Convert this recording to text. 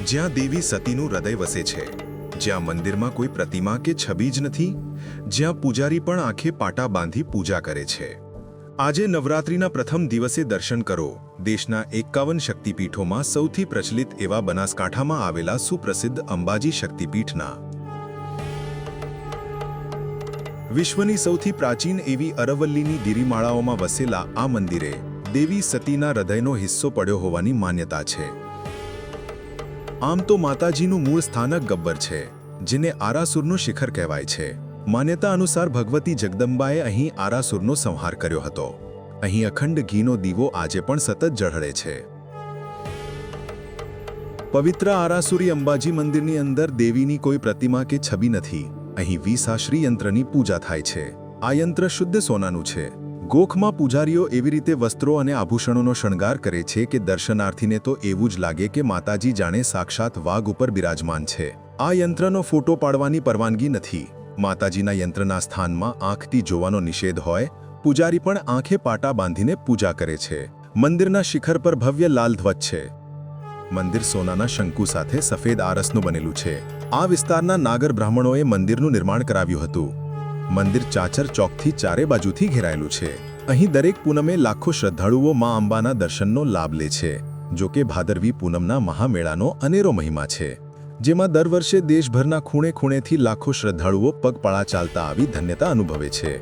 જ્યાં દેવી સતીનું હૃદય વસે છે, જ્યાં મંદિરમાં કોઈ પ્રતિમા કે છબી જ નથી, જ્યાં પૂજારી પણ આંખે પાટા બાંધી પૂજા કરે છે। આજે નવરાત્રિના પ્રથમ દિવસે દર્શન કરો દેશના 51 શક્તિપીઠોમાં સૌથી પ્રચલિત એવા બનાસકાંઠામાં આવેલા સુપ્રસિદ્ધ અંબાજી શક્તિપીઠના। વિશ્વની સૌથી પ્રાચીન એવી અરવલ્લીની ગિરિમાળાઓમાં વસેલા આ મંદિરે દેવી સતીના હૃદયનો હિસ્સો પડ્યો હોવાની માન્યતા છે। આમ તો માતાજીનું મૂળ સ્થાનક ગબ્બર છે, જેને આરાસુરનું શિખર કહેવાય છે। માન્યતા અનુસાર ભગવતી જગદંબાએ અહીં આરાસુરનો સંહાર કર્યો હતો। અહીં અખંડ ઘીનો દીવો આજે પણ સતત ઝળહળે છે। પવિત્ર આરાસુરી અંબાજી મંદિરની અંદર દેવીની કોઈ પ્રતિમા કે છબી નથી। અહીં 20 શ્રી યંત્રની પૂજા થાય છે। આ યંત્ર શુદ્ધ સોનાનું છે। ગોખમાં પૂજારીઓ એવી રીતે વસ્ત્રો અને આભૂષણોનો શણગાર કરે છે કે દર્શનાર્થીને તો એવું જ લાગે કે માતાજી જાણે સાક્ષાત વાઘ ઉપર બિરાજમાન છે। આ યંત્રનો ફોટો પાડવાની પરવાનગી નથી। માતાજીના યંત્રના સ્થાનમાં આંખથી જોવાનો નિષેધ હોય। પૂજારી પણ આંખે પાટા બાંધીને પૂજા કરે છે। મંદિરના શિખર પર ભવ્ય લાલ ધ્વજ છે। મંદિર સોનાના શંકુ સાથે સફેદ આરસનું બનેલું છે। આ વિસ્તારના નાગર બ્રાહ્મણોએ મંદિરનું નિર્માણ કરાવ્યું હતું। મંદિર ચાચર ચોકથી ચારે બાજુથી ઘેરાયેલું છે। અહીં દરેક પૂનમે લાખો શ્રદ્ધાળુઓ મા અંબાના દર્શનનો લાભ લે છે। જો કે ભાદરવી પૂનમના મહામેળાનો અનેરો મહિમા છે, જેમાં દર વર્ષે દેશભરના ખૂણે ખૂણેથી લાખો શ્રદ્ધાળુઓ પગપાળા ચાલતા આવી ધન્યતા અનુભવે છે।